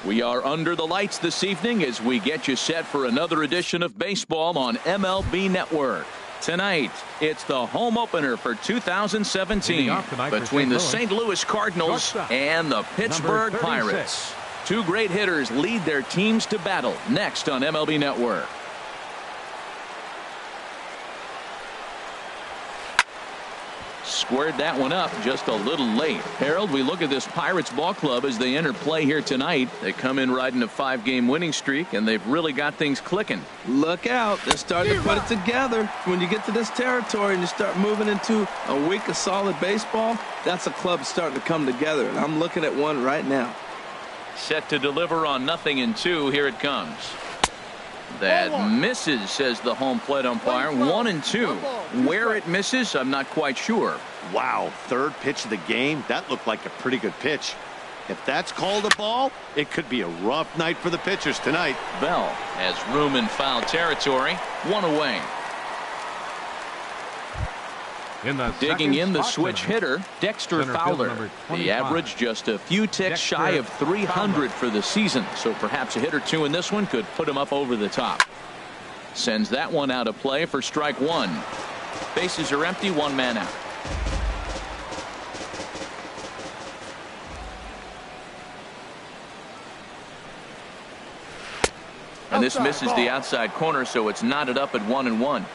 We are under the lights this evening as we get you set for another edition of baseball on MLB Network. Tonight, it's the home opener for 2017 between the St. Louis Cardinals and the Pittsburgh Pirates. Two great hitters lead their teams to battle next on MLB Network. Squared that one up just a little late. Harold, we look at this Pirates ball club as they enter play here tonight. They come in riding a 5-game winning streak, and they've really got things clicking. Look out. They're starting to put it together. When you get to this territory and you start moving into a week of solid baseball, that's a club starting to come together, and I'm looking at one right now. Set to deliver on 0-2. Here it comes. That misses, says the home plate umpire. 1-2. Where it misses, I'm not quite sure. Wow, third pitch of the game. That looked like a pretty good pitch. If that's called a ball, it could be a rough night for the pitchers tonight. Bell has room in foul territory. One away. Digging in the switch hitter, Dexter Fowler. The average just a few ticks shy of 300 for the season, so perhaps a hit or two in this one could put him up over the top. Sends that one out of play for strike one. Bases are empty, one man out. And this misses the outside corner, so it's knotted up at 1-1.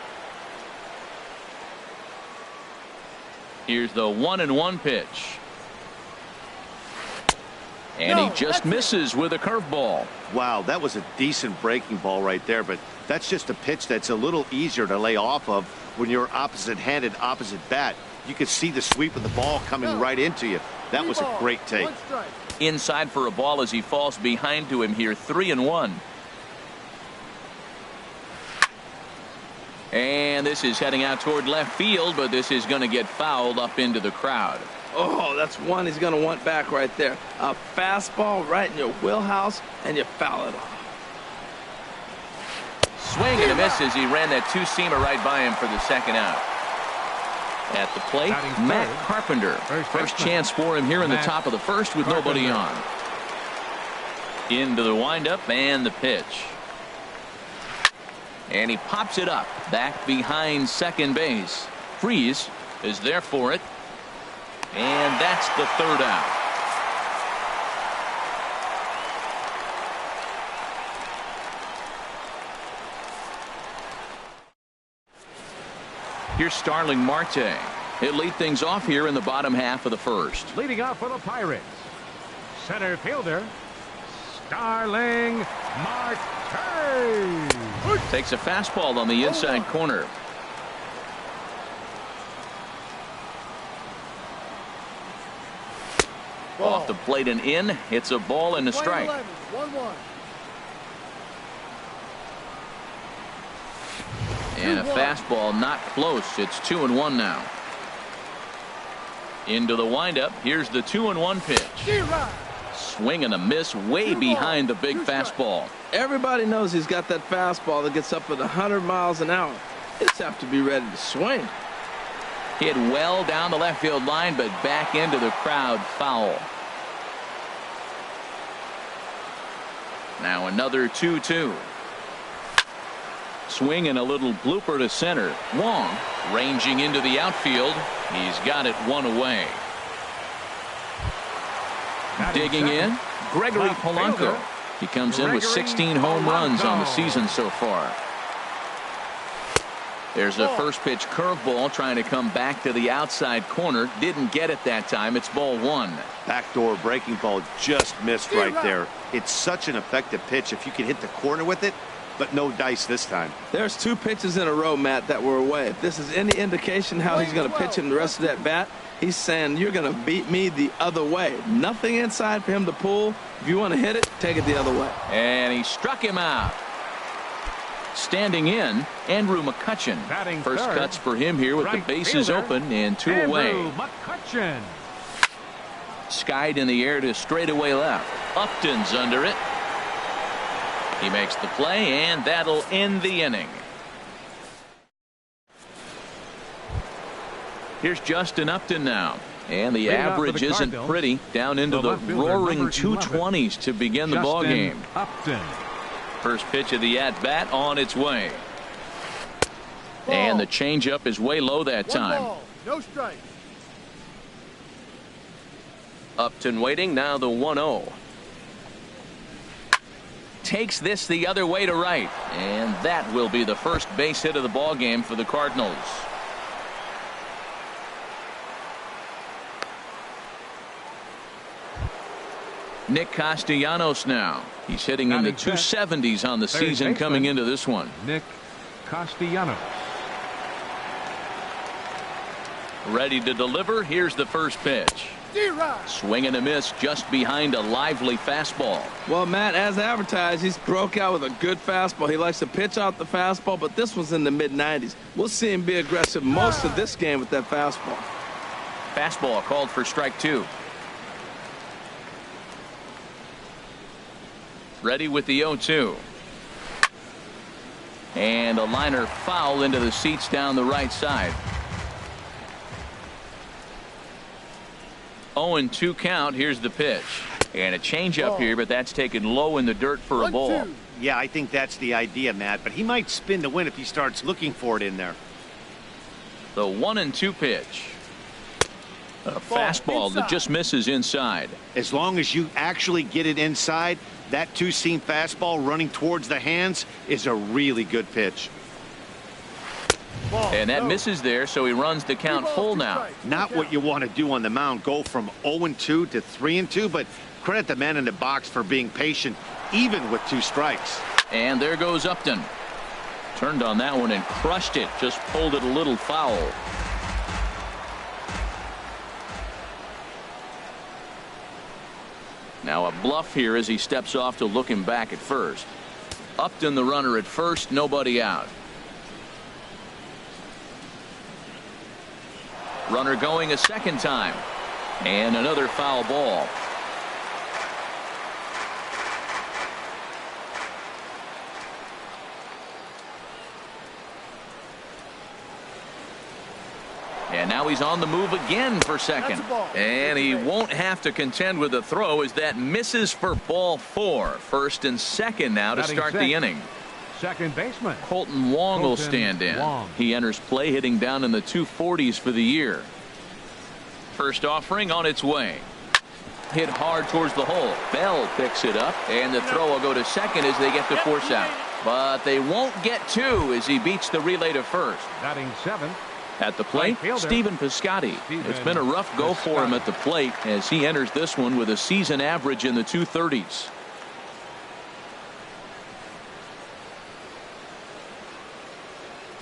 Here's the 1-1 pitch. And he just misses with a curveball. Wow, that was a decent breaking ball right there, but that's just a pitch that's a little easier to lay off of when you're opposite-handed, opposite bat. You could see the sweep of the ball coming right into you. That was a great take. Inside for a ball as he falls behind to him here, 3-1. And this is heading out toward left field, but this is going to get fouled up into the crowd. Oh, that's one he's going to want back right there. A fastball right in your wheelhouse, and you foul it off. Swing and a miss as he ran that two-seamer right by him for the second out. At the plate, Matt Carpenter. First chance for him here in the top of the first with nobody on. Into the windup and the pitch. And he pops it up back behind second base. Freeze is there for it. And that's the third out. Here's Starling Marte. He'll lead things off here in the bottom half of the first. Leading off for the Pirates, center fielder Starling Marte. Takes a fastball on the inside corner. Off the plate and in. It's a ball and a strike. 1-1. And a fastball not close. It's 2-1 now. Into the windup. Here's the 2-1 pitch. Swing and a miss way behind the big fastball. Everybody knows he's got that fastball that gets up at 100 miles an hour. He just have to be ready to swing. Hit well down the left field line, but back into the crowd, foul. Now another 2-2. Swing and a little blooper to center. Wong ranging into the outfield. He's got it one away. Digging in, Gregory Polanco. He comes in with 16 home runs on the season so far. There's a first pitch curveball trying to come back to the outside corner. Didn't get it that time. It's ball one. Backdoor breaking ball just missed right there. It's such an effective pitch if you can hit the corner with it, but no dice this time. There's two pitches in a row, Matt, that were away. If this is any indication how he's going to pitch him the rest of that bat, he's saying you're going to beat me the other way. Nothing inside for him to pull. If you want to hit it, take it the other way. And he struck him out. Standing in, Andrew McCutchen. First cuts for him here with the bases open and two away. McCutchen. Skied in the air to straightaway left. Upton's under it. He makes the play, and that'll end the inning. Here's Justin Upton now. And the average isn't pretty, down into the roaring 220s to begin the ball game. First pitch of the at-bat on its way. And the changeup is way low that time. No strike. Upton waiting, now the 1-0. Takes this the other way to right, and that will be the first base hit of the ball game for the Cardinals. Nick Castellanos now. He's hitting in the 270s on the season coming into this one. Nick Castellanos. Ready to deliver. Here's the first pitch. Swing and a miss just behind a lively fastball. Well, Matt, as advertised, he's broke out with a good fastball. He likes to pitch out the fastball, but this one's in the mid-90s. We'll see him be aggressive most of this game with that fastball. Fastball called for strike 2. Ready with the 0-2. And a liner foul into the seats down the right side. 0-2 count. Here's the pitch. And a changeup here, but that's taken low in the dirt for a ball. Yeah, I think that's the idea, Matt, but he might spin the win if he starts looking for it in there. The 1-2 pitch. A fastball that just misses inside. As long as you actually get it inside, that two-seam fastball running towards the hands is a really good pitch. And that misses there, so he runs the count full now. Not what you want to do on the mound, go from 0-2 to 3-2, but credit the man in the box for being patient, even with 2 strikes. And there goes Upton. Turned on that one and crushed it, just pulled it a little foul. Now a bluff here as he steps off to look him back at first. Upton the runner at first, nobody out. Runner going a second time. And another foul ball. And now he's on the move again for second. And he won't have to contend with a throw as that misses for ball 4. First and second now to start the inning. Second baseman Colton Wong will stand in. He enters play hitting down in the 240s for the year. First offering on its way. Hit hard towards the hole. Bell picks it up, and the throw will go to second as they get the force out. But they won't get 2 as he beats the relay to first. Batting 7th. At the plate, Stephen Piscotty. It's been a rough go for him at the plate as he enters this one with a season average in the 230s.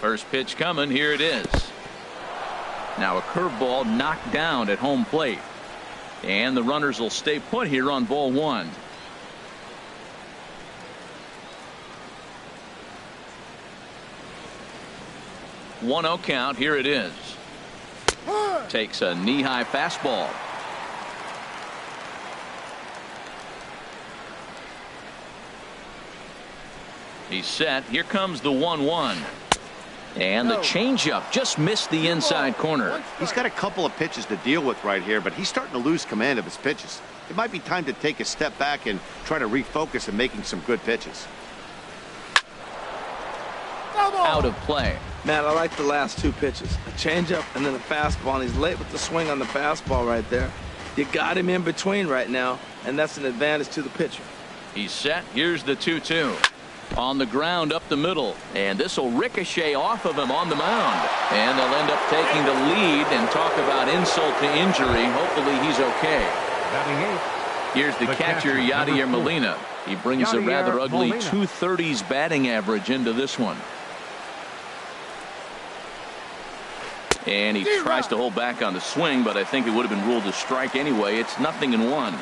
First pitch coming. Here it is. Now a curveball knocked down at home plate. And the runners will stay put here on ball 1. One-zero count. Here it is. Takes a knee-high fastball. He's set. Here comes the 1-1. And the changeup just missed the inside corner. He's got a couple of pitches to deal with right here, but he's starting to lose command of his pitches. It might be time to take a step back and try to refocus on making some good pitches. Out of play. Matt, I like the last 2 pitches. A changeup and then a fastball, and he's late with the swing on the fastball right there. You got him in between right now, and that's an advantage to the pitcher. He's set. Here's the 2-2. On the ground up the middle, and this will ricochet off of him on the mound, and they'll end up taking the lead and talk about insult to injury. Hopefully he's okay. Batting 8th. Here's the catcher, Yadier Molina. He brings a rather ugly 230s batting average into this one. And he tries to hold back on the swing, but I think it would have been ruled a strike anyway. It's 0-1.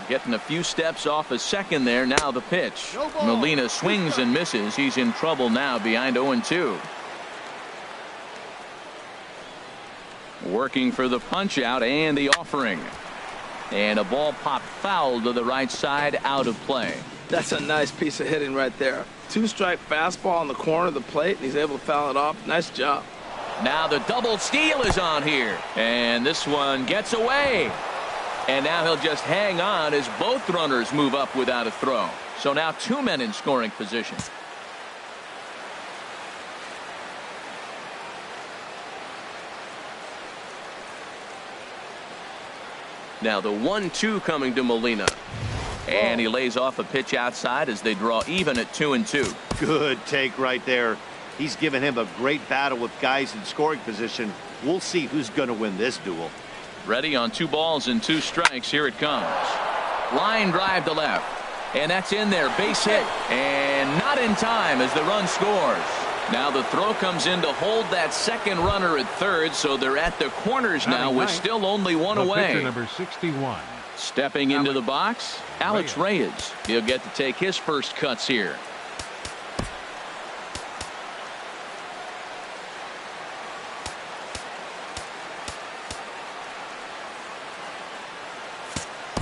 Getting a few steps off a second there. Now the pitch. Molina swings and misses. He's in trouble now behind 0-2. Working for the punch out and the offering. And a ball popped foul to the right side, out of play. That's a nice piece of hitting right there. 2-strike fastball on the corner of the plate, and he's able to foul it off. Nice job. Now the double steal is on here. And this one gets away. And now he'll just hang on as both runners move up without a throw. So now 2 men in scoring position. Now the 1-2 coming to Molina. And he lays off a pitch outside as they draw even at 2-2. Good take right there. He's given him a great battle with guys in scoring position. We'll see who's going to win this duel. Ready on 2 balls and 2 strikes. Here it comes. Line drive to left. And that's in there. Base hit. And not in time as the run scores. Now the throw comes in to hold that second runner at third. So they're at the corners now with still only 1 away. Pitcher number 61. Stepping into the box, Alex Reyes. He'll get to take his first cuts here.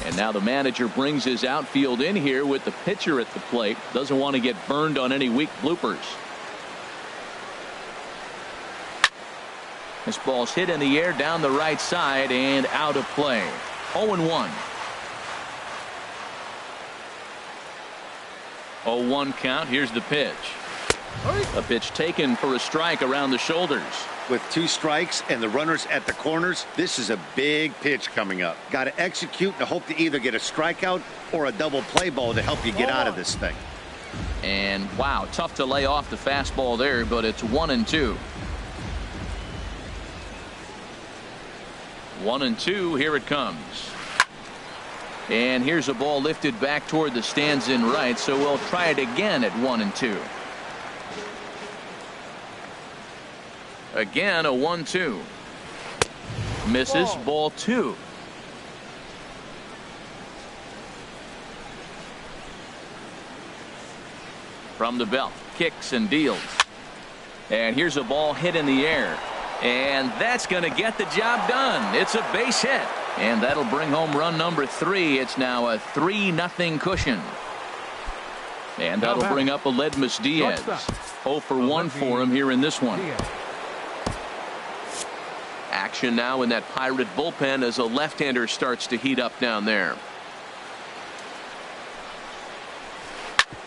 And now the manager brings his outfield in here with the pitcher at the plate. Doesn't want to get burned on any weak bloopers. This ball's hit in the air down the right side and out of play. 0-1. 0-1 count. Here's the pitch. A pitch taken for a strike around the shoulders. With 2 strikes and the runners at the corners, this is a big pitch coming up. Got to execute and hope to either get a strikeout or a double play ball to help you get out of this thing. And wow, tough to lay off the fastball there, but it's 1-2. 1-2. Here it comes. And here's a ball lifted back toward the stands in right, so we'll try it again at 1-2. Again, a 1-2. Misses. Ball 2. From the belt. Kicks and deals. And here's a ball hit in the air. And that's going to get the job done. It's a base hit. And that'll bring home run number 3. It's now a 3-0 cushion. And that'll bring up Aledmus Diaz. 0 for 1 for him here in this one. Action now in that Pirate bullpen as a left-hander starts to heat up down there.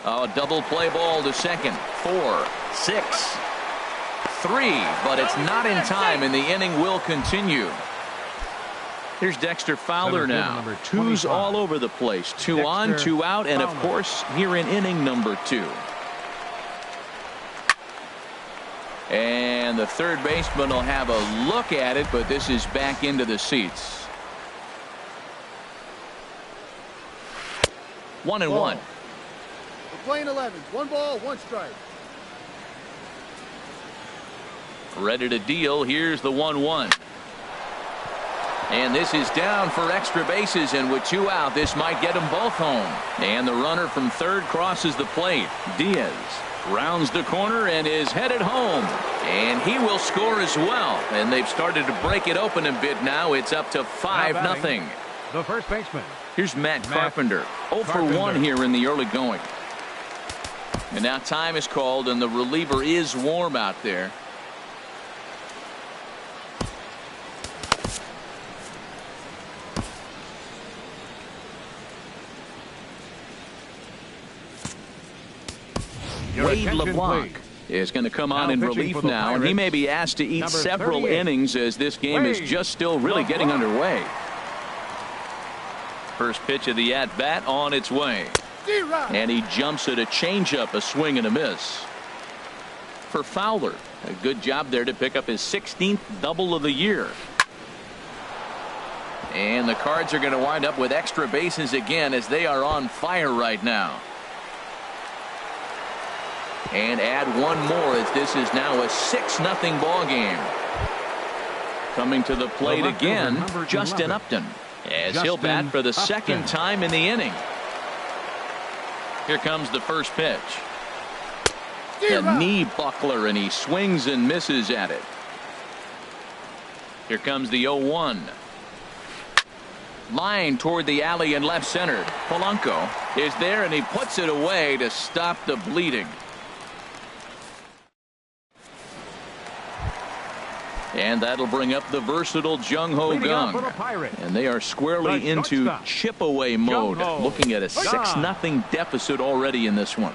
Oh, double play ball to second. 4, 6, 3, but it's not in time, and the inning will continue. Here's Dexter Fowler now. Twos all over the place. 2 on, 2 out, and of course here in inning number 2. And the third baseman will have a look at it, but this is back into the seats. 1-1. We're playing 11s. 1 ball, 1 strike. Ready to deal. Here's the 1-1. And this is down for extra bases, and with 2 out, this might get them both home. And the runner from third crosses the plate. Diaz rounds the corner and is headed home. And he will score as well. And they've started to break it open a bit now. It's up to 5-0. The first baseman. Here's Matt Carpenter. 0 for 1 here in the early going. And now time is called, and the reliever is warm out there. Wade LeBlanc is going to come on in relief now, and he may be asked to eat several innings as this game is just still really getting underway. First pitch of the at-bat on its way. And he jumps at a changeup, a swing and a miss. For Fowler, a good job there to pick up his 16th double of the year. And the Cards are going to wind up with extra bases again as they are on fire right now. And add 1 more as this is now a 6-0 ball game. Coming to the plate again, Justin Upton, as he'll bat for the second time in the inning. Here comes the first pitch. The knee buckler, and he swings and misses at it. Here comes the 0-1. Line toward the alley in left center. Polanco is there, and he puts it away to stop the bleeding. And that'll bring up the versatile Jung Ho Gung. And they are squarely into chip away mode, looking at a 6-0 deficit already in this one.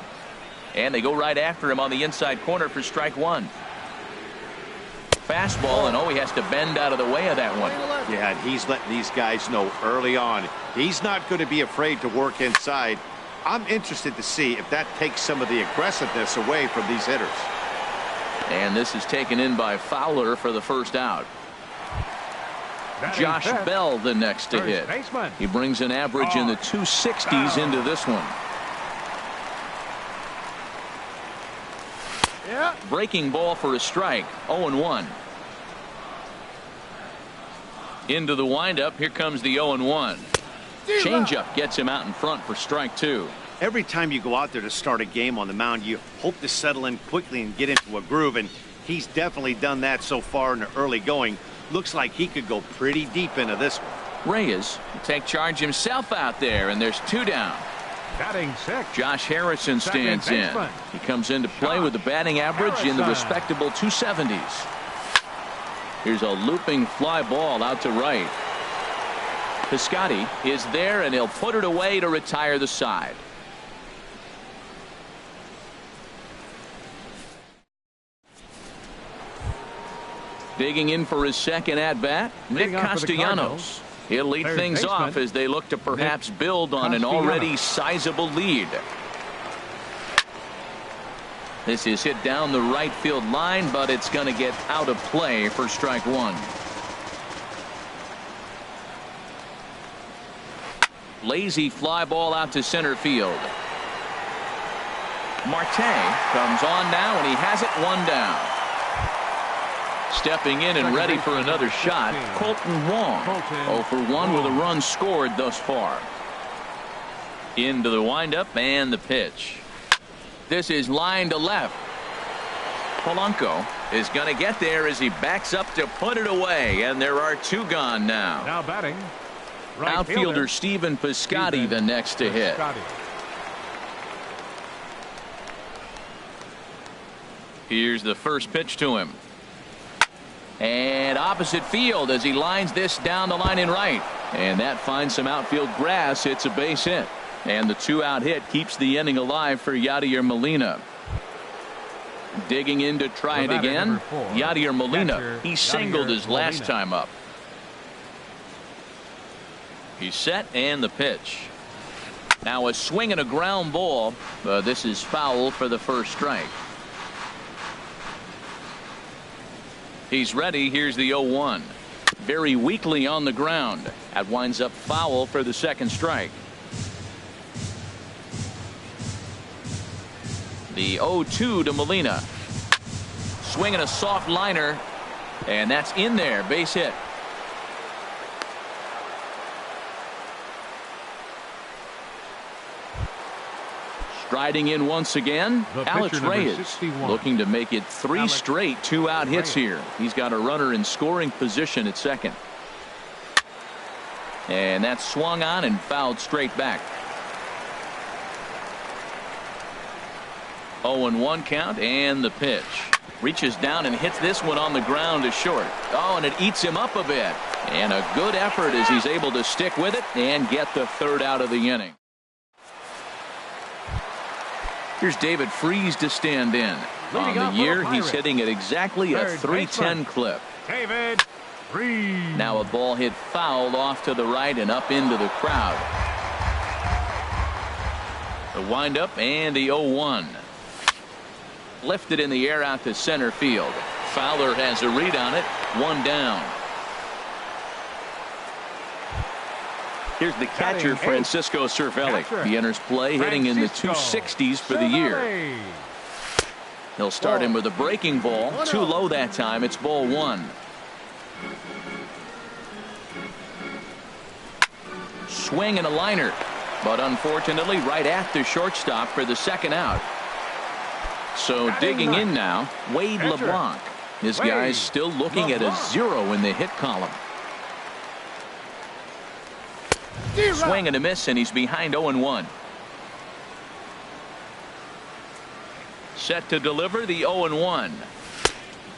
And they go right after him on the inside corner for strike one. Fastball, and he has to bend out of the way of that one. Yeah, and he's letting these guys know early on he's not going to be afraid to work inside. I'm interested to see if that takes some of the aggressiveness away from these hitters. And this is taken in by Fowler for the first out. Josh Bell the next to hit. He brings an average in the 260s into this one. Breaking ball for a strike. 0-1. Into the windup. Here comes the 0-1. Changeup gets him out in front for strike two. Every time you go out there to start a game on the mound, you hope to settle in quickly and get into a groove, and he's definitely done that so far in the early going. Looks like he could go pretty deep into this one. Reyes will take charge himself out there, and there's two down. Batting sixth. Josh Harrison stands in. He comes into play with a batting average in the respectable 270s. Here's a looping fly ball out to right. Piscotty is there, and he'll put it away to retire the side. Digging in for his second at-bat, Nick Castellanos. He'll lead things off as they look to perhaps build on an already sizable lead. This is hit down the right field line, but it's going to get out of play for strike one. Lazy fly ball out to center field. Marte comes on now, and he has it one down. Stepping in and ready for another shot, Colton Wong. 0 for 1 with a run scored thus far. Into the windup and the pitch. This is line to left. Polanco is going to get there as he backs up to put it away, and there are two gone now. Now batting. Outfielder Stephen Piscotty the next to hit. Here's the first pitch to him. And opposite field as he lines this down the line in right. And that finds some outfield grass. It's a base hit. And the two-out hit keeps the inning alive for Yadier Molina. Digging in to try it again. Yadier Molina. He singled his last time up. He's set, and the pitch. Now a swing and a ground ball. This is foul for the first strike. He's ready. Here's the 0-1. Very weakly on the ground. That winds up foul for the second strike. The 0-2 to Molina. Swinging a soft liner. And that's in there. Base hit. Striding in once again, Alex Reyes, looking to make it three straight two-out hits here. He's got a runner in scoring position at second. And that's swung on and fouled straight back. 0-1 count, and the pitch. Reaches down and hits this one on the ground to short. Oh, and it eats him up a bit. And a good effort as he's able to stick with it and get the third out of the inning. Here's David Freese to stand in. On the year, he's hitting at exactly a .310 clip. David Freese. Now a ball hit foul off to the right and up into the crowd. The windup and the 0-1. Lifted in the air out to center field. Fowler has a read on it. One down. Here's the catcher, Francisco Cervelli. He enters play hitting in the 260s for the year. He'll start him with a breaking ball. Too low that time. It's ball one. Swing and a liner. But unfortunately right after shortstop for the second out. So digging in now, Wade LeBlanc. This guy's still looking at a 0 in the hit column. Swing and a miss, and he's behind 0-1. Set to deliver the 0-1.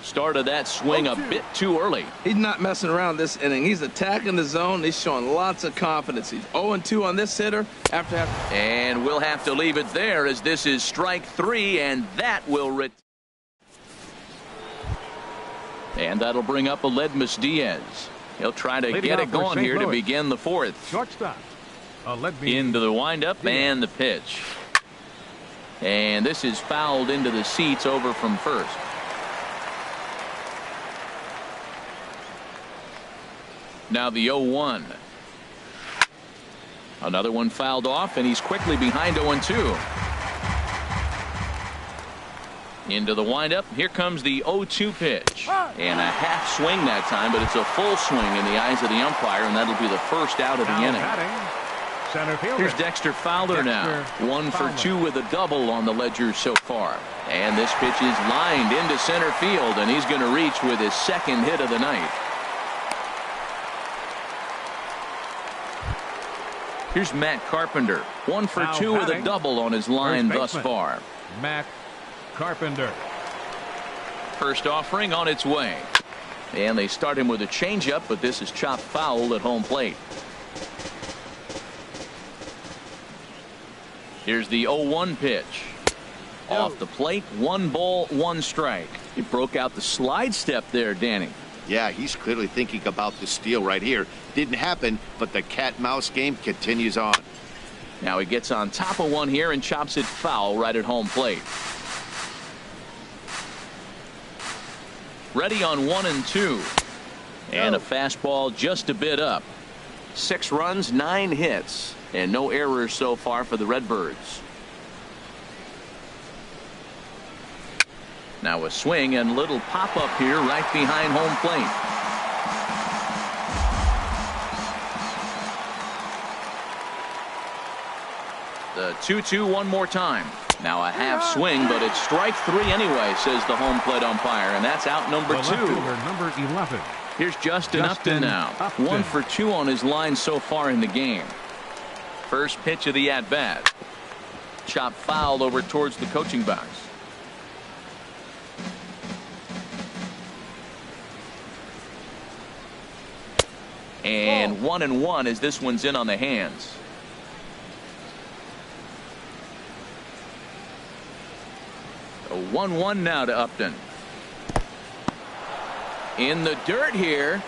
Started that swing a bit too early. He's not messing around this inning. He's attacking the zone. He's showing lots of confidence. He's 0-2 on this hitter after having. And we'll have to leave it there as this is strike 3, and that will and that'll bring up Aledmus Diaz. He'll try to get it going here to begin the 4th. Shortstop. Into the windup and the pitch. And this is fouled into the seats over from first. Now the 0-1. Another one fouled off, and he's quickly behind 0-2. Into the windup. Here comes the 0-2 pitch. And a half swing that time, but it's a full swing in the eyes of the umpire, and that'll be the first out of the inning. Here's Dexter Fowler now. 1 for 2 with a double on the ledger so far. And this pitch is lined into center field, and he's going to reach with his 2nd hit of the night. Here's Matt Carpenter. 1 for 2 with a double on his line thus far. Matt Carpenter. First offering on its way. And they start him with a changeup, but this is chopped foul at home plate. Here's the 0-1 pitch. Off the plate, 1 ball, 1 strike. He broke out the slide step there, Danny. Yeah, he's clearly thinking about the steal right here. Didn't happen, but the cat-mouse game continues on. Now he gets on top of one here and chops it foul right at home plate. Ready on 1 and 2. And a fastball just a bit up. 6 runs, 9 hits, and no errors so far for the Redbirds. Now a swing and little pop up here right behind home plate. The 2-2 one more time. Now a half swing, but it's strike 3 anyway, says the home plate umpire, and that's out number 2. Number 11. Here's Justin Upton now. 1 for 2 on his line so far in the game. First pitch of the at-bat. Chop foul over towards the coaching box. And 1-1 as this one's in on the hands. A 1-1 now to Upton. In the dirt here.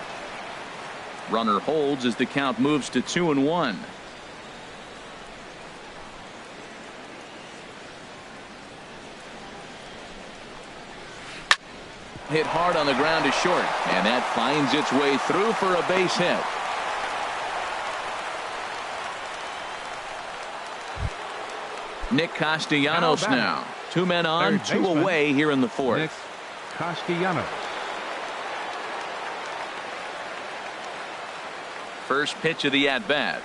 Runner holds as the count moves to 2-1. Hit hard on the ground to short, and that finds its way through for a base hit. Nick Castellanos now. 2 men on, 2 away here in the 4th. Nick Castellanos. First pitch of the at-bat.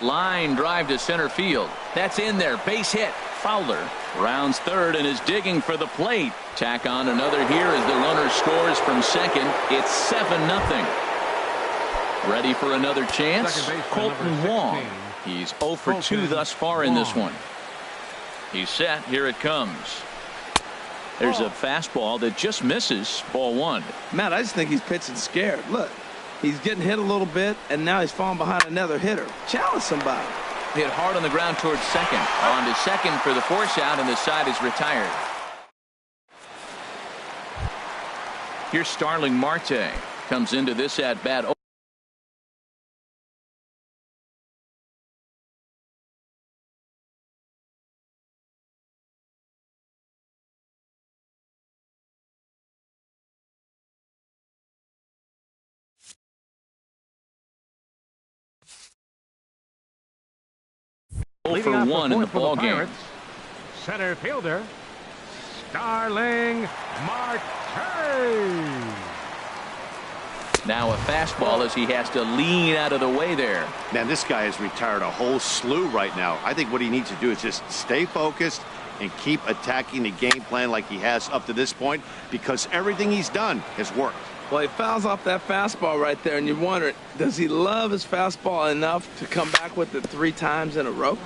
Line drive to center field. That's in there. Base hit. Fowler rounds third and is digging for the plate. Tack on another here as the runner scores from second. It's 7-0. Ready for another chance. Colton Wong. He's 0 for 2 thus far in this one. He's set. Here it comes. There's a fastball that just misses. Ball 1. Matt, I just think he's pitching scared. Look, he's getting hit a little bit, and now he's falling behind another hitter. Challenge somebody. Hit hard on the ground towards second. On to second for the force out, and the side is retired. Here's Starling Marte. Comes into this at bat. Leading for off 1 in the ball game. Pirates, center fielder Starling Marte. Now a fastball as he has to lean out of the way there. Man, this guy has retired a whole slew right now. I think what he needs to do is just stay focused and keep attacking the game plan like he has up to this point, because everything he's done has worked. Well, he fouls off that fastball right there, and you wonder, does he love his fastball enough to come back with it 3 times in a row?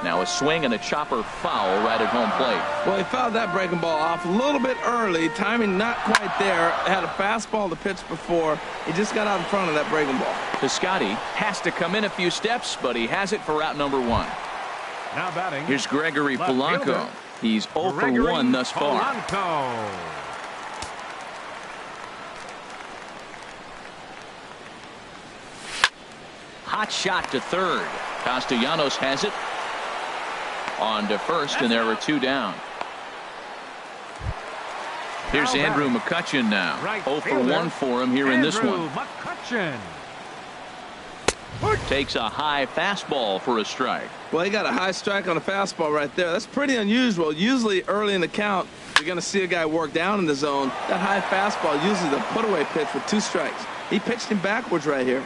Now a swing and a chopper foul right at home plate. Well, he fouled that breaking ball off a little bit early. Timing not quite there. Had a fastball to pitch before. He just got out in front of that breaking ball. Piscotty has to come in a few steps, but he has it for out number 1. Now batting. Here's Gregory Polanco. He's 0 for 1 thus far. Polanco. Hot shot to third. Castellanos has it on to first, and there are 2 down. Here's Andrew McCutchen now. 0 for 1 for him here in this one. McCutchen takes a high fastball for a strike. Well, he got a high strike on a fastball right there. That's pretty unusual. Usually early in the count, you're going to see a guy work down in the zone. That high fastball usually the put-away pitch with 2 strikes. He pitched him backwards right here.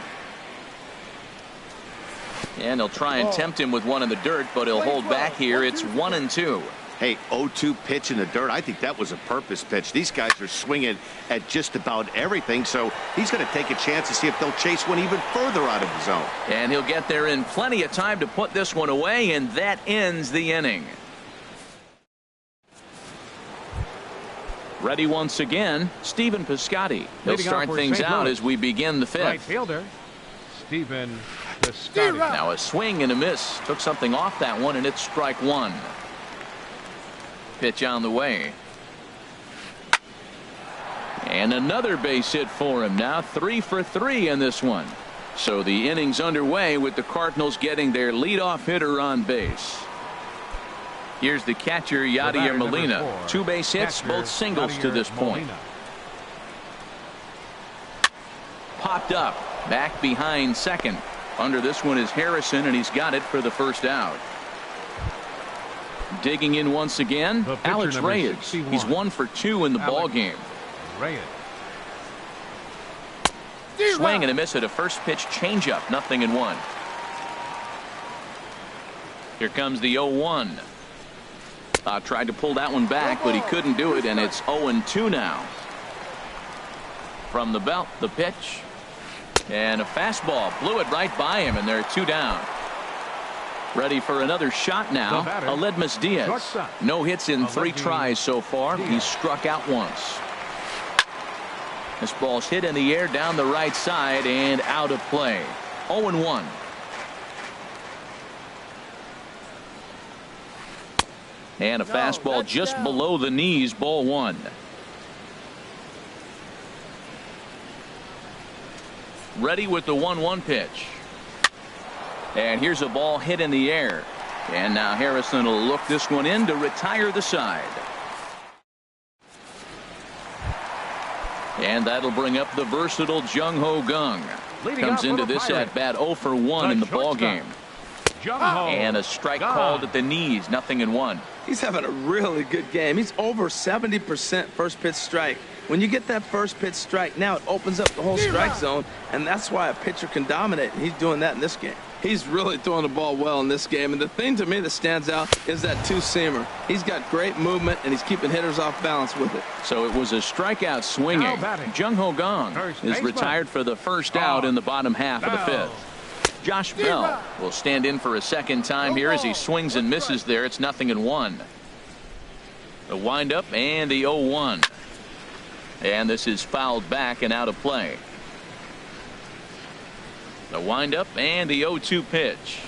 And he'll try and tempt him with one in the dirt, but he'll hold back here. It's 1-2. Hey, 0-2 pitch in the dirt. I think that was a purpose pitch. These guys are swinging at just about everything, so he's going to take a chance to see if they'll chase one even further out of the zone. And he'll get there in plenty of time to put this one away, and that ends the inning. Ready once again, Stephen Piscotty. He'll start things out as we begin the 5th. Right fielder, Stephen Piscotty. Now a swing and a miss. Took something off that one, and it's strike 1. Pitch on the way. And another base hit for him. Now 3 for 3 in this one. So the inning's underway with the Cardinals getting their leadoff hitter on base. Here's the catcher, Yadier Molina. 2 base hits, both singles to this point. Popped up, back behind second. Under this one is Harrison, and he's got it for the first out. Digging in once again, Alex Reyes. 61. He's 1 for 2 in the ball game. Reyes. Swing and a miss at a first pitch changeup. 0-1. Here comes the 0-1. Tried to pull that one back, but he couldn't do it, and it's 0-2 now. From the belt, the pitch. And a fastball. Blew it right by him, and there are 2 down. Ready for another shot now. Aledmus Diaz. No hits in 3 tries so far. He's struck out once. This ball's hit in the air down the right side and out of play. 0-1. And a fastball just below the knees. Ball 1. Ready with the 1-1 pitch. And here's a ball hit in the air. And now Harrison will look this one in to retire the side. And that'll bring up the versatile Jung Ho Kang. Comes into this at bat 0 for 1 in the ball game. And a strike called at the knees. 0-1. He's having a really good game. He's over 70% first pitch strike. When you get that first pitch strike, now it opens up the whole strike zone, and that's why a pitcher can dominate. He's doing that in this game. He's really throwing the ball well in this game, and the thing to me that stands out is that 2-seamer. He's got great movement, and he's keeping hitters off balance with it. So it was a strikeout swinging. Jung Ho Kang is retired for the first out in the bottom half of the 5th. Josh Bell will stand in for a second time here as he swings and misses there. It's 0-1. The windup and the 0-1. And this is fouled back and out of play. The windup and the 0-2 pitch.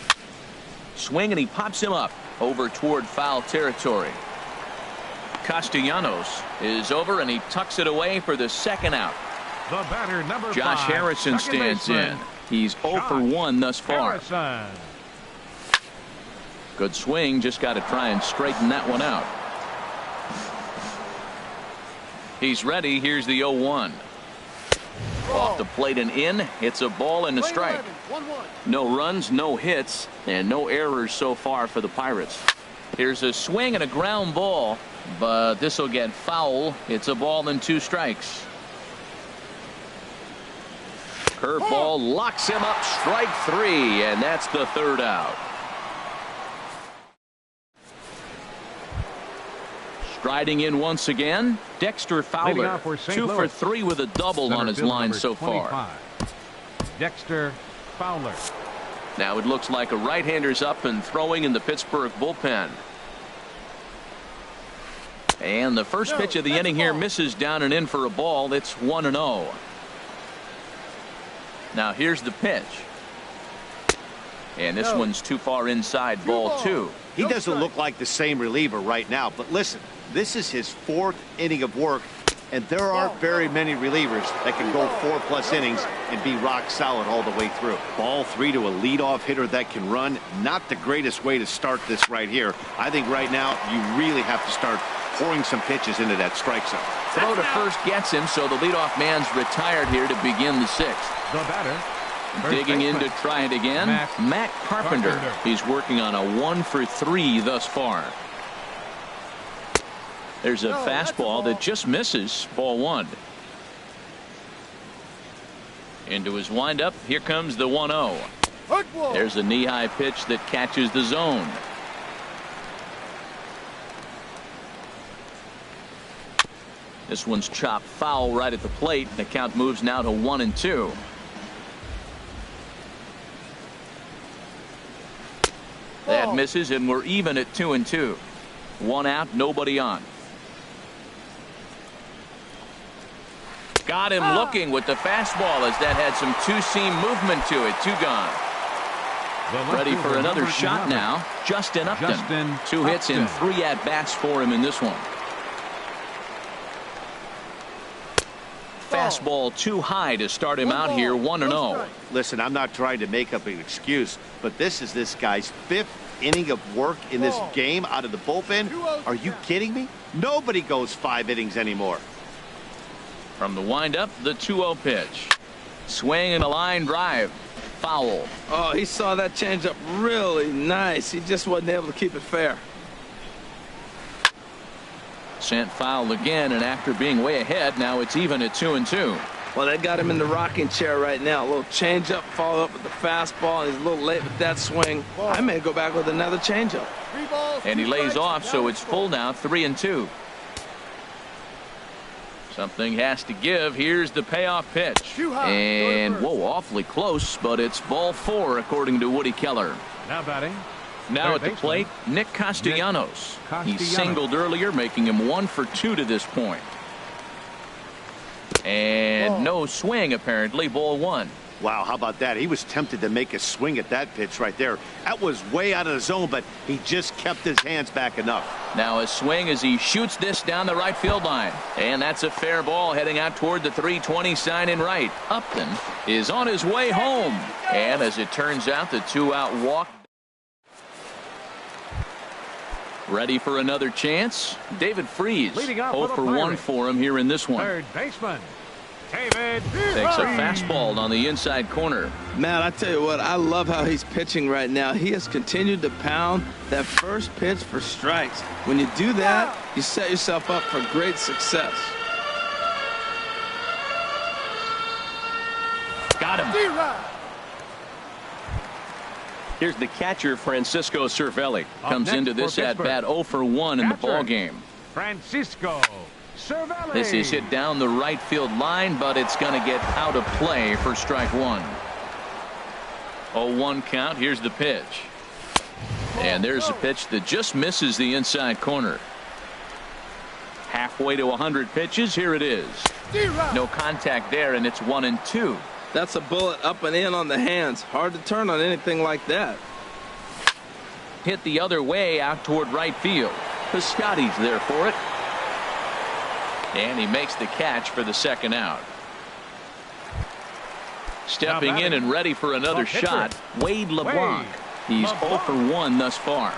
Swing and he pops him up over toward foul territory. Castellanos is over and he tucks it away for the second out. The batter, number 5, Josh Harrison stands in. He's 0 for 1 thus far. Harrison. Good swing, just got to try and straighten that one out. He's ready. Here's the 0-1. Off the plate and in. It's a ball and a strike. No runs, no hits, and no errors so far for the Pirates. Here's a swing and a ground ball, but this will get foul. It's a ball and 2 strikes. Curveball locks him up. Strike 3, and that's the 3rd out. Striding in once again, Dexter Fowler. 2 for 3 with a double on his line so far. Dexter Fowler. Now it looks like a right-hander's up and throwing in the Pittsburgh bullpen. And the first pitch of the inning here misses down and in for a ball. It's 1-0. Now here's the pitch. And this one's too far inside, ball 2. He doesn't look like the same reliever right now, but listen, this is his 4th inning of work, and there aren't very many relievers that can go 4+ innings and be rock solid all the way through. Ball 3 to a leadoff hitter that can run. Not the greatest way to start this right here. I think right now you really have to start pouring some pitches into that strike zone. Throw to first gets him, so the leadoff man's retired here to begin the 6th. The batter. Digging in to try it again, Matt Carpenter. He's working on a 1-for-3 thus far. There's a fastball that just misses, ball 1. Into his windup, here comes the 1-0. There's a knee-high pitch that catches the zone. This one's chopped foul right at the plate. The count moves now to 1-2. That misses, and we're even at 2-2. 1 out, nobody on. Got him looking with the fastball as that had some two-seam movement to it. 2 gone. Ready for another shot now. Justin Upton. 2 hits and 3 at-bats for him in this one. Fastball too high to start him out here. 1-0. Listen, I'm not trying to make up an excuse, but this is this guy's 5th inning of work in this game out of the bullpen. Are you kidding me? Nobody goes 5 innings anymore. From the windup, the 2-0 pitch. Swing and a line drive. Foul. Oh, he saw that changeup really nice. He just wasn't able to keep it fair. Sent foul again, and after being way ahead, now it's even at 2-2. Well, they got him in the rocking chair right now. A little changeup, followed up with the fastball, and he's a little late with that swing. I may go back with another changeup. And he lays off, so it's full now, 3-2. Something has to give. Here's the payoff pitch. And, whoa, awfully close, but it's ball 4, according to Woody Keller. Now batting. Now at the plate, Nick Castellanos. He singled earlier, making him 1 for 2 to this point. And no swing, apparently, ball 1. Wow, how about that? He was tempted to make a swing at that pitch right there. That was way out of the zone, but he just kept his hands back enough. Now a swing as he shoots this down the right field line. And that's a fair ball heading out toward the 320 sign in right. Upton is on his way home. And as it turns out, the 2-out walk. Ready for another chance? David Freese. 0 for 1 for him here in this one. Third baseman, David Takes a fastball on the inside corner. Man, I tell you what, I love how he's pitching right now. He has continued to pound that first pitch for strikes. When you do that, you set yourself up for great success. Got him. Here's the catcher, Francisco Cervelli. Comes into this at-bat 0 for 1 in the ballgame. Francisco Cervelli. This is hit down the right field line, but it's going to get out of play for strike 1. 0-1 count. Here's the pitch. And there's a pitch that just misses the inside corner. Halfway to 100 pitches. Here it is. No contact there, and it's 1-2. That's a bullet up and in on the hands. Hard to turn on anything like that. Hit the other way out toward right field. Piscotty's there for it. And he makes the catch for the second out. Stepping in and ready for another shot, Wade LeBlanc. He's 0 for 1 thus far.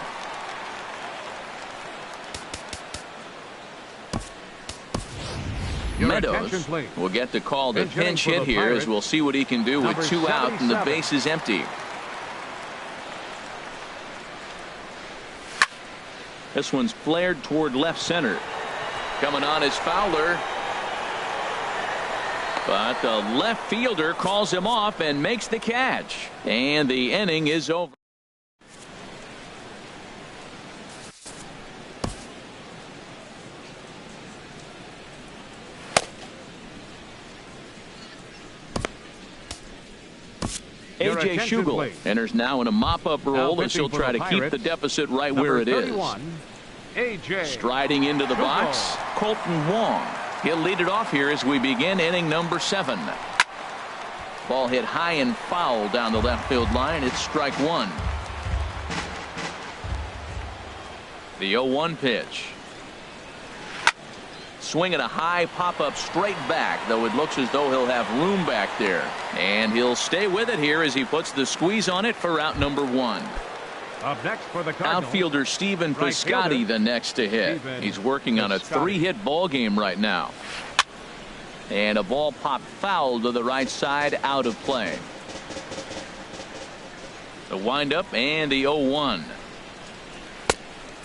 Meadows will get the call to pinch hit here, as we'll see what he can do with 2 out and the base is empty. This one's flared toward left center. Coming on is Fowler. But the left fielder calls him off and makes the catch. And the inning is over. Your A.J. attention, Schugel please. enters now in a mop-up role as he'll try to keep the deficit right where it is. A.J. Striding into the box, Colton Wong. He'll lead it off here as we begin inning number 7. Ball hit high and foul down the left field line. It's strike 1. The 0-1 pitch. Swinging a high pop-up straight back, though it looks as though he'll have room back there. And he'll stay with it here as he puts the squeeze on it for out number 1. Up next for the Cardinals, outfielder Stephen Piscotty the next to hit. He's working on a 3-hit ball game right now. And a ball popped foul to the right side, out of play. The windup and the 0-1.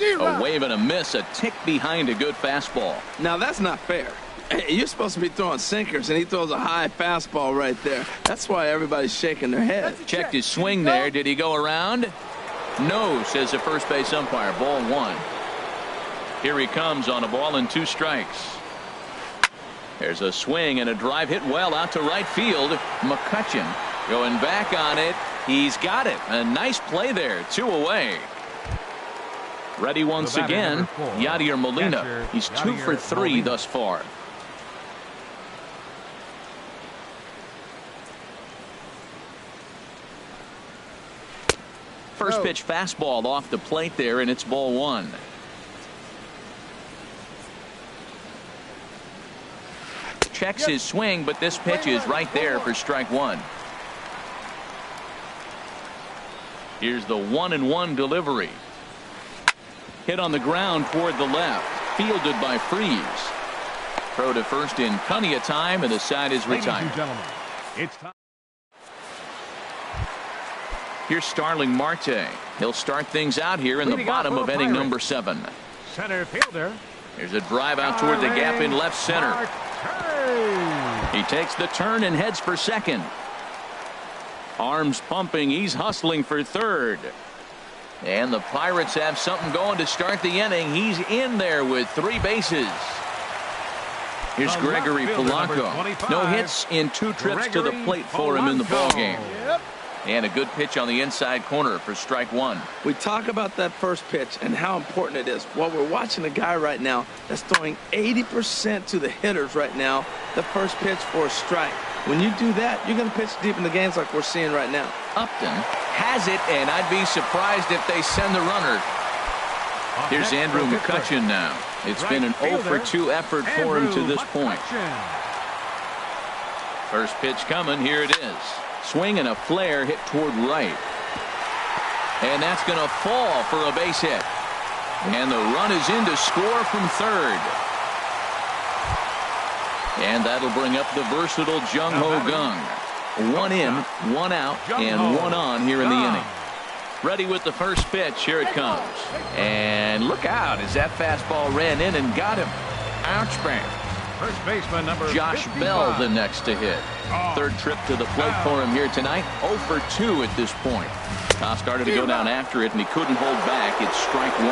A wave and a miss, a tick behind a good fastball. Now that's not fair. You're supposed to be throwing sinkers, and he throws a high fastball right there. That's why everybody's shaking their head. Checked his swing there. Did he go around? No, says the first base umpire. Ball 1. Here he comes on a ball and 2 strikes. There's a swing and a drive hit well out to right field. McCutchen going back on it. He's got it. A nice play there. 2 away. Ready once again, Yadier Molina. He's 2 for 3 thus far. First pitch fastball off the plate there, and it's ball 1. Checks his swing, but this pitch is right there for strike 1. Here's the 1-1 delivery. Hit on the ground toward the left. Fielded by Freeze. Throw to first in plenty of time, and the side is retired. Ladies and gentlemen, it's time. Here's Starling Marte. He'll start things out here in the bottom of inning number 7. Center fielder. Here's a drive out toward the gap in left center. He takes the turn and heads for second. Arms pumping. He's hustling for third. And the Pirates have something going to start the inning. He's in there with 3 bases. Here's Gregory Polanco. No hits in 2 trips to the plate for him in the ballgame. And a good pitch on the inside corner for strike 1. We talk about that first pitch and how important it is. Well, we're watching a guy right now that's throwing 80% to the hitters right now. The first pitch for a strike. When you do that, you're going to pitch deep in the games like we're seeing right now. Upton has it, and I'd be surprised if they send the runner. Here's Andrew McCutchen now. It's been an 0 for 2 effort for him to this point. First pitch coming. Here it is. Swing and a flare hit toward right. And that's going to fall for a base hit. And the run is in to score from third. And that'll bring up the versatile Jung Ho Gung. 1 in, 1 out, and 1 on here in the inning. Ready with the first pitch. Here it comes. And look out as that fastball ran in and got him. Ouch, bang. First baseman number Josh 55. Bell the next to hit. Third trip to the plate for him here tonight. 0 for 2 at this point. Started to go down after it, and he couldn't hold back. It's strike 1.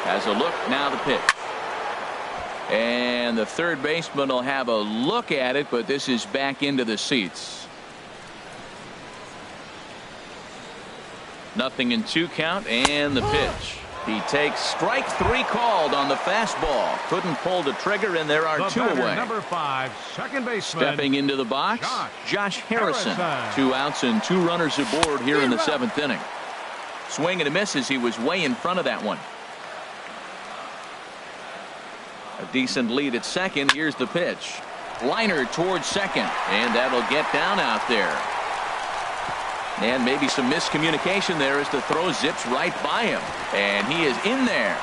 Has a look, now the pitch. And the third baseman will have a look at it, but this is back into the seats. Nothing in 2 count, and the pitch. He takes strike 3 called on the fastball. Couldn't pull the trigger, and there are 2 away. Number 5, second baseman. Stepping into the box, Josh Harrison. 2 outs and 2 runners aboard here in the 7th inning. Swing and a miss as he was way in front of that one. A decent lead at second. Here's the pitch. Liner towards second, and that'll get down out there. And maybe some miscommunication there as the throw zips right by him. And he is in there.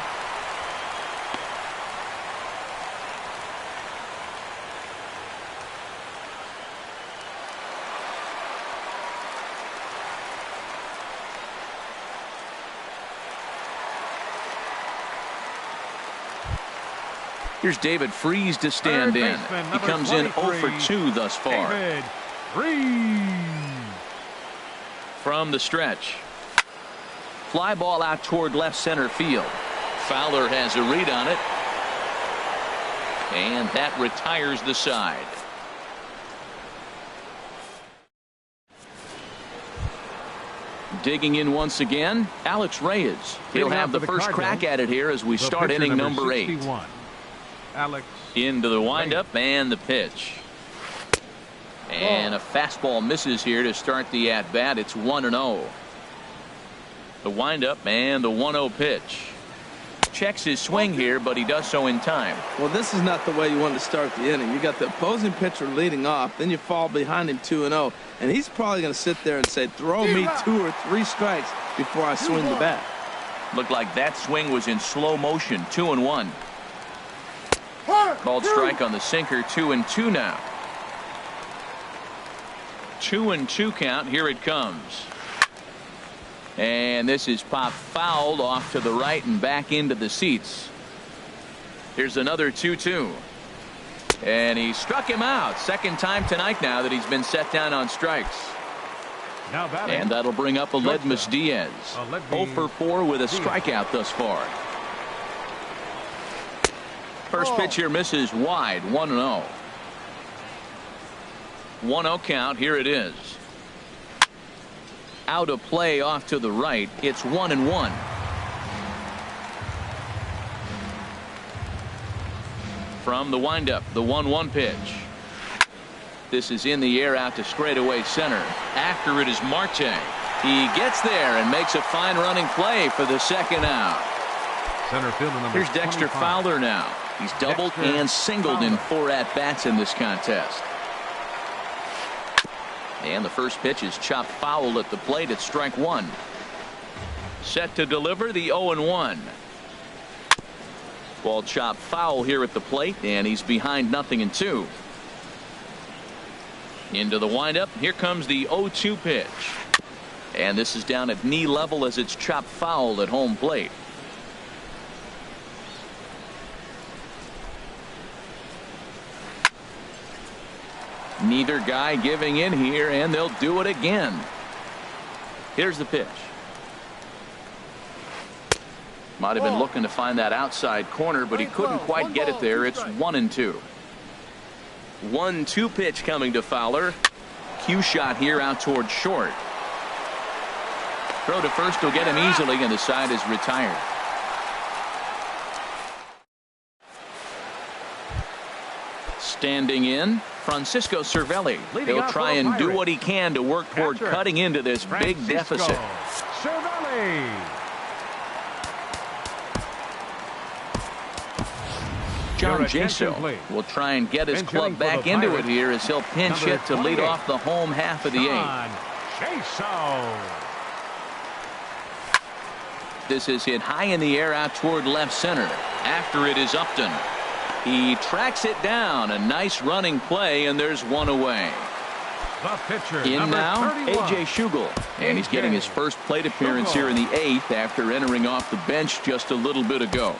Here's David Freeze to stand in. He comes in 0 for 2 thus far. David Freeze. From the stretch. Fly ball out toward left center field. Fowler has a read on it. And that retires the side. Digging in once again, Alex Reyes. He'll have the first crack at it here as we start inning number 8. Alex into the windup and the pitch. And a fastball misses here to start the at-bat. It's 1-0. The windup and the 1-0 pitch. Checks his swing here, but he does so in time. Well, this is not the way you want to start the inning. You got the opposing pitcher leading off, then you fall behind him 2-0, and he's probably going to sit there and say, throw me 2 or 3 strikes before I swing the bat. Looked like that swing was in slow motion. 2-1. Called strike on the sinker. 2-2 now. 2-2 count. Here it comes. And this is popped fouled off to the right and back into the seats. Here's another 2-2. And he struck him out. Second time tonight now that he's been set down on strikes. Now batting. And that'll bring up Aledmus Diaz. 0 for 4 with a strikeout thus far. First pitch here misses wide. 1-0. 1-0 count. Here it is. Out of play off to the right. It's 1-1. From the windup, the 1-1 pitch. This is in the air out to straightaway center. After it is Marte. He gets there and makes a fine running play for the second out. Center fielder number Here's Dexter 25. Fowler now. He's doubled and singled in 4 at-bats in this contest. And the first pitch is chopped foul at the plate. It's strike 1. Set to deliver the 0-1. Ball chopped foul here at the plate, and he's behind 0-2. Into the windup. Here comes the 0-2 pitch. And this is down at knee level as it's chopped foul at home plate. Neither guy giving in here, and they'll do it again. Here's the pitch. Might have been looking to find that outside corner, but he couldn't quite get it there. It's 1-2. 1-2 pitch coming to Fowler. Cue shot here out toward short. Throw to first will get him easily, and the side is retired. Standing in, Francisco Cervelli. He'll try and do what he can to work toward cutting into this big deficit. Cervelli. John Jaso will try and get his club back into it here as he'll pinch hit to lead off the home half of the 8th. This is hit high in the air out toward left center. After it is Upton. He tracks it down. A nice running play, and there's one away. The pitcher, in now, 31. A.J. Shugel. And he's getting his first plate appearance here in the 8th after entering off the bench just a little bit ago.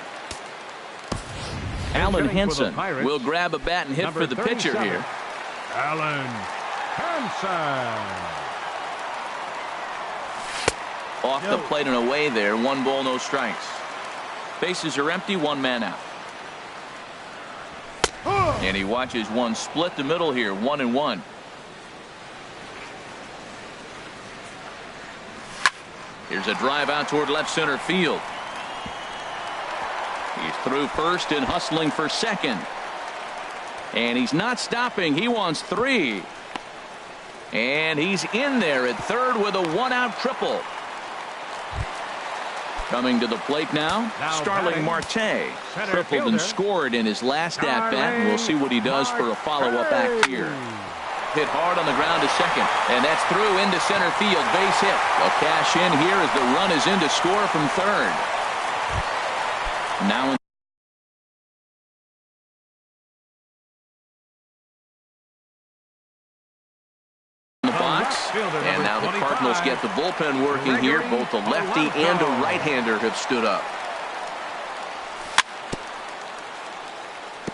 Alan Henson will grab a bat and hit for the pitcher here. Alan Henson. Off the plate and away there. 1 ball, no strikes. Bases are empty. 1 man out. And he watches one split the middle here. 1-1. Here's a drive out toward left center field. He's through first and hustling for second. And he's not stopping. He wants 3. And he's in there at third with a 1-out triple. Coming to the plate now Starling Marte. Tripled and scored in his last at-bat, and we'll see what he does for a follow-up act here. Hit hard on the ground to second, and that's through into center field. Base hit. They'll cash in here as the run is in to score from third. Now in the box, and now the Cardinals get the bullpen working here. Both a lefty and a right-hander have stood up.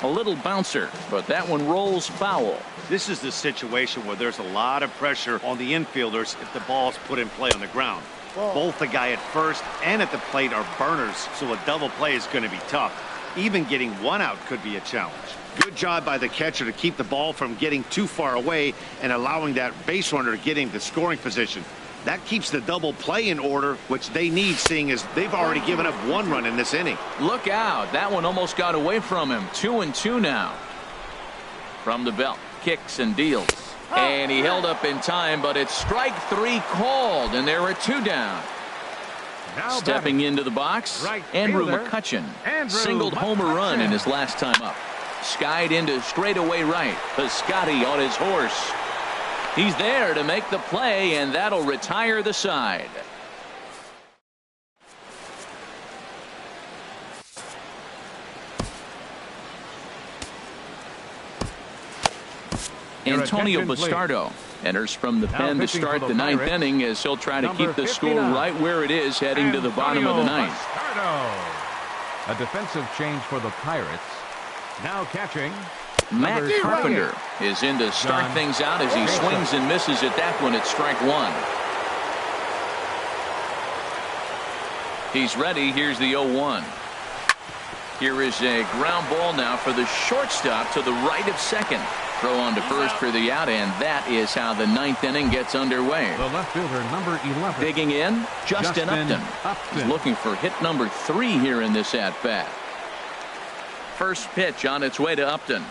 A little bouncer, but that one rolls foul. This is the situation where there's a lot of pressure on the infielders if the ball's put in play on the ground. Both the guy at first and at the plate are burners, so a double play is going to be tough. Even getting 1 out could be a challenge. Good job by the catcher to keep the ball from getting too far away and allowing that base runner to get into scoring position. That keeps the double play in order, which they need, seeing as they've already given up 1 run in this inning. Look out. That one almost got away from him. 2-2 now. From the belt. Kicks and deals. And he held up in time, but it's strike 3 called, and there are 2 down. Now stepping into the box, right Andrew fielder, McCutcheon Andrew singled homer run in his last time up. Skied into straightaway right. Piscotty on his horse. He's there to make the play, and that'll retire the side. Antonio Bastardo enters from the pen to start the 9th inning, as he'll try to keep the score right where it is heading to the bottom of the 9th. A defensive change for the Pirates. Now catching. Matt Carpenter is in to start things out as he swings and misses at that one at strike 1. He's ready. Here's the 0-1. Here is a ground ball now for the shortstop to the right of second. Throw on to first for the out, and that is how the 9th inning gets underway. The left fielder, number 11. Digging in, Justin Upton. He's looking for hit number 3 here in this at-bat. First pitch on its way to Upton.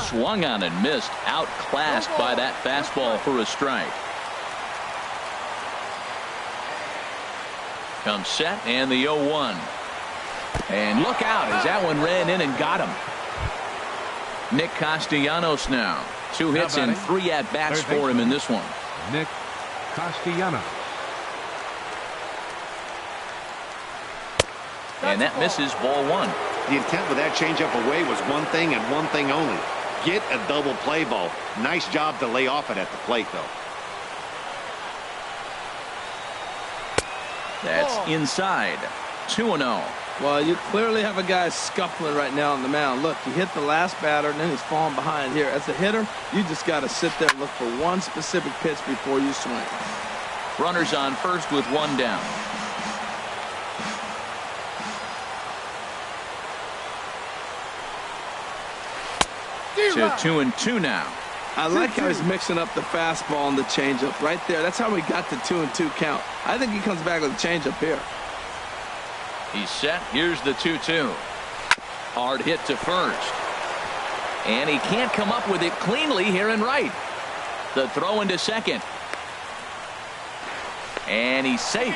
Swung on and missed. Outclassed by that fastball for a strike. Comes set, and the 0-1. And look out as that one ran in and got him. Nick Castellanos now. 2 hits and 3 at-bats for him in this one. Nick Castellanos. And that misses, ball 1. The intent with that changeup away was one thing and one thing only. Get a double play ball. Nice job to lay off it at the plate, though. That's inside. 2-0. Well, you clearly have a guy scuffling right now on the mound. Look, he hit the last batter, and then he's falling behind here. As a hitter, you just got to sit there and look for one specific pitch before you swing. Runners on first with 1 down. To 2-2 now. I like how he's mixing up the fastball and the changeup right there. That's how we got the 2-2 count. I think he comes back with a changeup here. He's set. Here's the 2-2. Hard hit to first. And he can't come up with it cleanly here in right. The throw into second. And he's safe.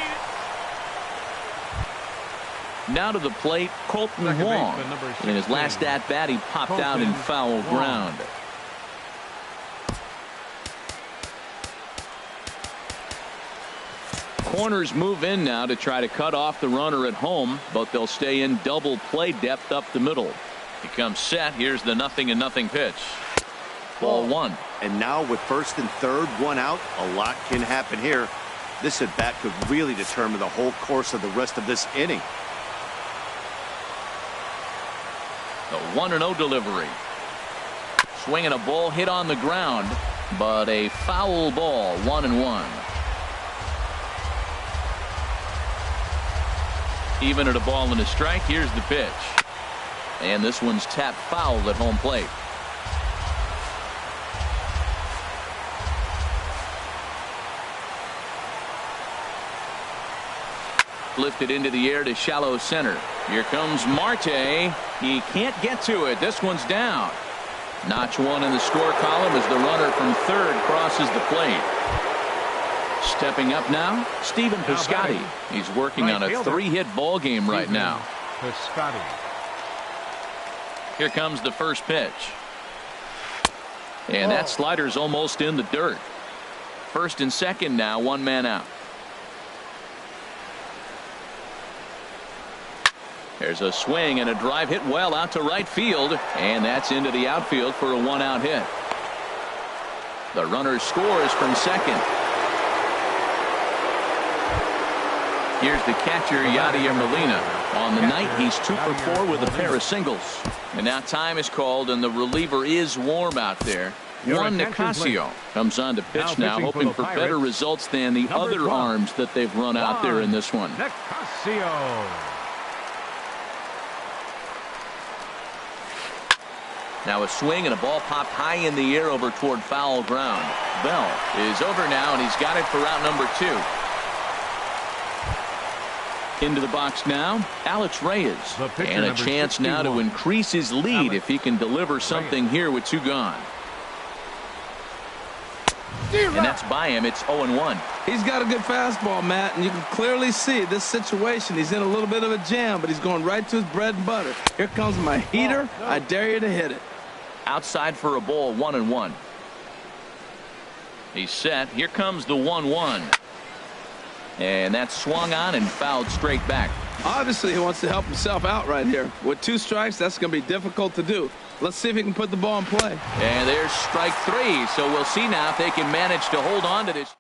Now to the plate, Colton Wong. In his last at-bat, he popped out in foul ground. Corners move in now to try to cut off the runner at home, but they'll stay in double play depth up the middle. He comes set. Here's the 0-0 pitch. Ball 1. And now with first and third, 1 out, a lot can happen here. This at bat could really determine the whole course of the rest of this inning. The 1-0 delivery. Swinging a ball hit on the ground, but a foul ball. 1-1. Even at a ball and a strike. Here's the pitch. And this one's tapped foul at home plate. Lifted into the air to shallow center. Here comes Marte. He can't get to it. This one's down. Notch 1 in the score column as the runner from third crosses the plate. Stepping up now, Stephen Piscotty. He's working on a 3-hit ball game right now. Piscotty. Here comes the first pitch. And that slider's almost in the dirt. First and second now, 1 man out. There's a swing and a drive hit well out to right field, and that's into the outfield for a 1-out hit. The runner scores from second. Here's the catcher, Yadier Molina. On the night, he's 2 for 4 with a pair of singles. And now time is called, and the reliever is warm out there. Juan Nicasio comes on to pitch now, hoping for better results than the other arms that they've run out there in this one. Now a swing and a ball popped high in the air over toward foul ground. Bell is over now, and he's got it for out number 2. Into the box now, Alex Reyes. And a chance now to increase his lead if he can deliver something here with 2 gone. And that's by him. It's 0-1. He's got a good fastball, Matt, and you can clearly see this situation. He's in a little bit of a jam, but he's going right to his bread and butter. Here comes my heater. I dare you to hit it. Outside for a ball, 1-1. He's set. Here comes the 1-1. And that's swung on and fouled straight back. Obviously, he wants to help himself out right here. With 2 strikes, that's going to be difficult to do. Let's see if he can put the ball in play. And there's strike 3. So we'll see now if they can manage to hold on to this.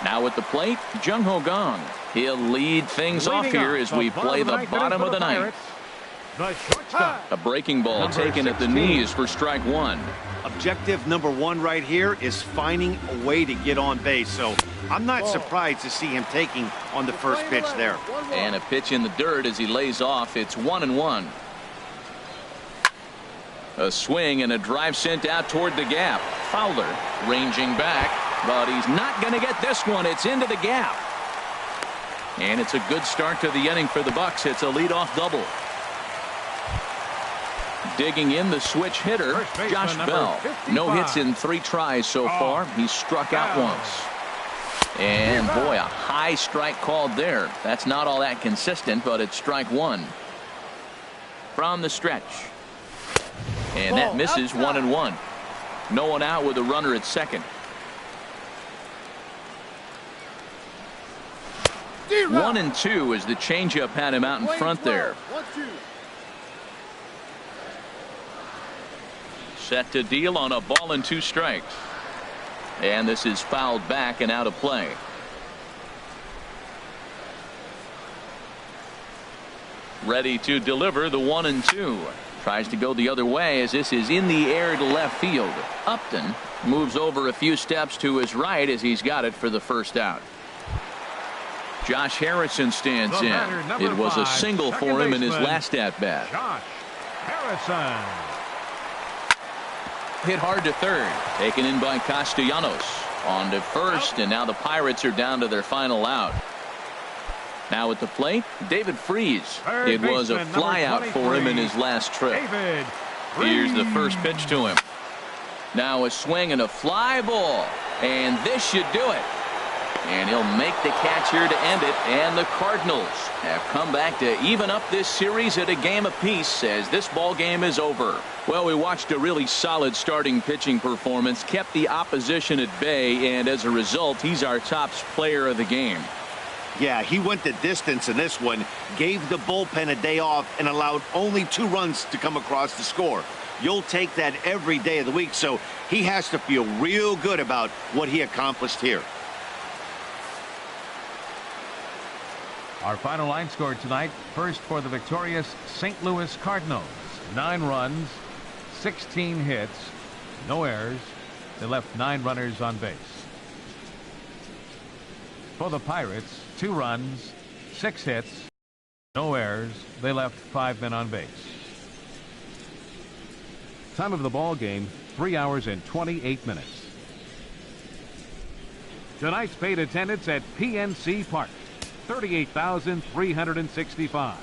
Now at the plate, Jung-Ho Kang. He'll lead things off here as we play the bottom of the ninth. A breaking ball taken at the knees for strike 1. Objective number 1 right here is finding a way to get on base. So I'm not surprised to see him taking on the first pitch there. And a pitch in the dirt as he lays off. It's 1-1. A swing and a drive sent out toward the gap. Fowler ranging back, but he's not going to get this one. It's into the gap. And it's a good start to the inning for the Bucks. It's a leadoff double. Digging in the switch hitter, Josh Bell. 55. No hits in 3 tries so far. He's struck out once. And boy, a high strike called there. That's not all that consistent, but it's strike 1. From the stretch. And that misses 1-1. No one out with a runner at second. 1-2 as the changeup had him out in front there. Set to deal on a ball and 2 strikes. And this is fouled back and out of play. Ready to deliver the 1-2. Tries to go the other way as this is in the air to left field. Upton moves over a few steps to his right as he's got it for the first out. Josh Harrison stands in. It was a single for him in his last at bat. Josh Harrison. Hit hard to third. Taken in by Castellanos. On to first, and now the Pirates are down to their final out. Now at the plate, David Freese. It was a flyout for him in his last trip. Here's the first pitch to him. Now a swing and a fly ball. And this should do it. And he'll make the catch here to end it. And the Cardinals have come back to even up this series at a game apiece as this ball game is over. Well, we watched a really solid starting pitching performance, kept the opposition at bay, and as a result, he's our top player of the game. Yeah, he went the distance in this one, gave the bullpen a day off, and allowed only 2 runs to come across the score. You'll take that every day of the week, so he has to feel real good about what he accomplished here. Our final line score tonight. First for the victorious St. Louis Cardinals. 9 runs, 16 hits, no errors. They left 9 runners on base. For the Pirates, 2 runs, 6 hits, no errors. They left 5 men on base. Time of the ball game, 3 hours and 28 minutes. Tonight's paid attendance at PNC Park, 38,365.